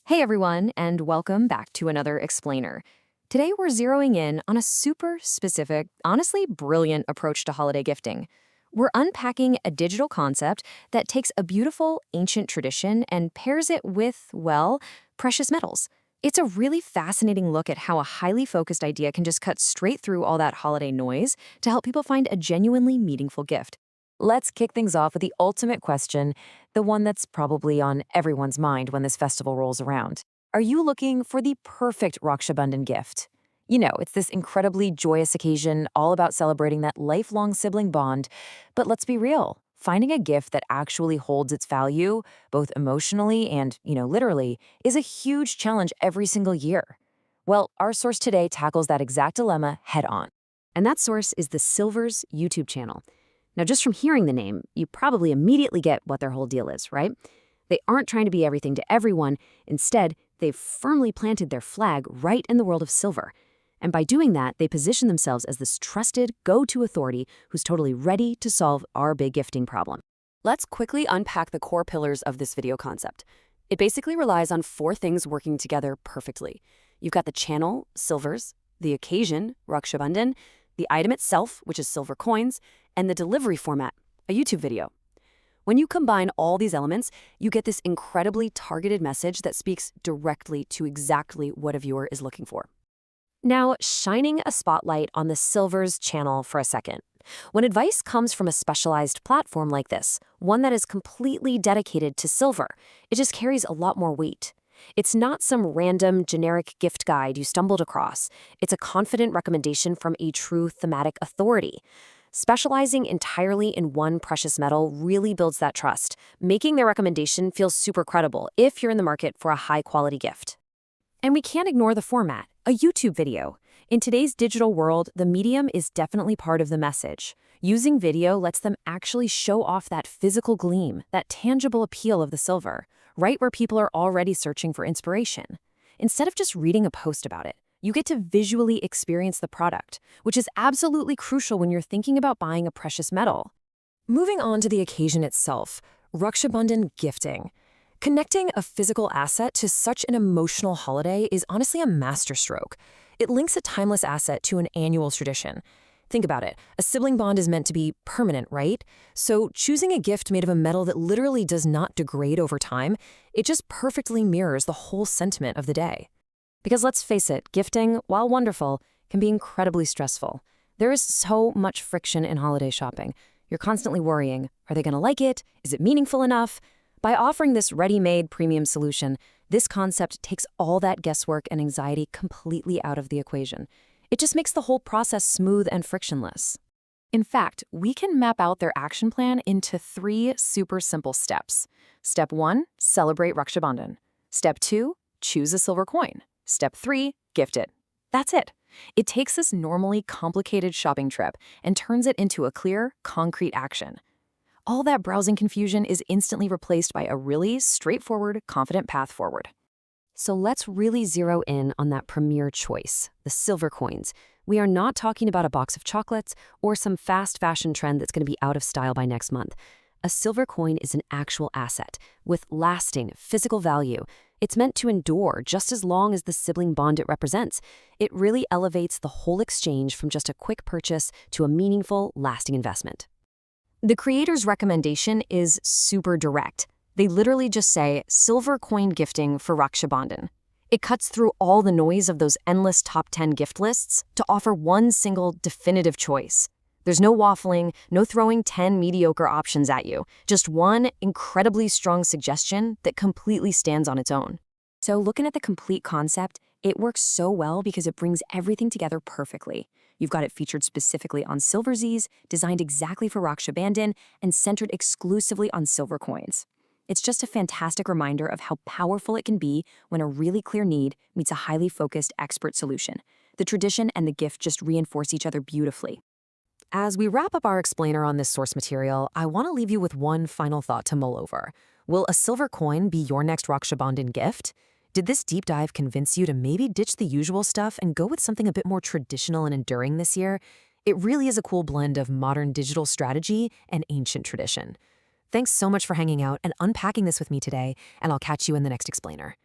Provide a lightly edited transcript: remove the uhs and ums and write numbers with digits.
Hey everyone, and welcome back to another explainer. Today we're zeroing in on a super specific, honestly brilliant approach to holiday gifting. We're unpacking a digital concept that takes a beautiful ancient tradition and pairs it with, well, precious metals. It's a really fascinating look at how a highly focused idea can just cut straight through all that holiday noise to help people find a genuinely meaningful gift. Let's kick things off with the ultimate question, the one that's probably on everyone's mind when this festival rolls around. Are you looking for the perfect Raksha Bandhan gift? You know, it's this incredibly joyous occasion all about celebrating that lifelong sibling bond. But let's be real, finding a gift that actually holds its value, both emotionally and, literally, is a huge challenge every single year. Well, our source today tackles that exact dilemma head on. And that source is the Silverzz YouTube channel. Now, just from hearing the name, you probably immediately get what their whole deal is, right? They aren't trying to be everything to everyone. Instead, they've firmly planted their flag right in the world of silver. And by doing that, they position themselves as this trusted, go-to authority who's totally ready to solve our big gifting problem. Let's quickly unpack the core pillars of this video concept. It basically relies on four things working together perfectly. You've got the channel, Silverzz, the occasion, Raksha Bandhan, the item itself, which is silver coins, and the delivery format, a YouTube video. When you combine all these elements, you get this incredibly targeted message that speaks directly to exactly what a viewer is looking for. Now, shining a spotlight on the Silverzz channel for a second. When advice comes from a specialized platform like this, one that is completely dedicated to silver, it just carries a lot more weight. It's not some random, generic gift guide you stumbled across. It's a confident recommendation from a true thematic authority. Specializing entirely in one precious metal really builds that trust, making their recommendation feel super credible if you're in the market for a high-quality gift. And we can't ignore the format, a YouTube video. In today's digital world, the medium is definitely part of the message. Using video lets them actually show off that physical gleam, that tangible appeal of the silver, right where people are already searching for inspiration. Instead of just reading a post about it, you get to visually experience the product, which is absolutely crucial when you're thinking about buying a precious metal. Moving on to the occasion itself, Raksha Bandhan gifting. Connecting a physical asset to such an emotional holiday is honestly a masterstroke. It links a timeless asset to an annual tradition. Think about it. A sibling bond is meant to be permanent, right? So choosing a gift made of a metal that literally does not degrade over time, it just perfectly mirrors the whole sentiment of the day. Because let's face it, gifting, while wonderful, can be incredibly stressful. There is so much friction in holiday shopping. You're constantly worrying, are they going to like it? Is it meaningful enough? By offering this ready-made premium solution, this concept takes all that guesswork and anxiety completely out of the equation. It just makes the whole process smooth and frictionless. In fact, we can map out their action plan into 3 super simple steps. Step 1, celebrate Raksha Bandhan. Step 2, choose a silver coin. Step 3, gift it. That's it. It takes this normally complicated shopping trip and turns it into a clear, concrete action. All that browsing confusion is instantly replaced by a really straightforward, confident path forward. So let's really zero in on that premier choice, the silver coins. We are not talking about a box of chocolates or some fast fashion trend that's going to be out of style by next month. A silver coin is an actual asset with lasting physical value. It's meant to endure just as long as the sibling bond it represents. It really elevates the whole exchange from just a quick purchase to a meaningful, lasting investment. The creator's recommendation is super direct. They literally just say, silver coin gifting for Raksha Bandhan. It cuts through all the noise of those endless top 10 gift lists to offer one single definitive choice. There's no waffling, no throwing 10 mediocre options at you, just one incredibly strong suggestion that completely stands on its own. So looking at the complete concept, it works so well because it brings everything together perfectly. You've got it featured specifically on Silverzz, designed exactly for Raksha Bandhan, and centered exclusively on silver coins. It's just a fantastic reminder of how powerful it can be when a really clear need meets a highly focused expert solution. The tradition and the gift just reinforce each other beautifully. As we wrap up our explainer on this source material, I want to leave you with one final thought to mull over. Will a silver coin be your next Raksha Bandhan gift? Did this deep dive convince you to maybe ditch the usual stuff and go with something a bit more traditional and enduring this year? It really is a cool blend of modern digital strategy and ancient tradition. Thanks so much for hanging out and unpacking this with me today, and I'll catch you in the next explainer.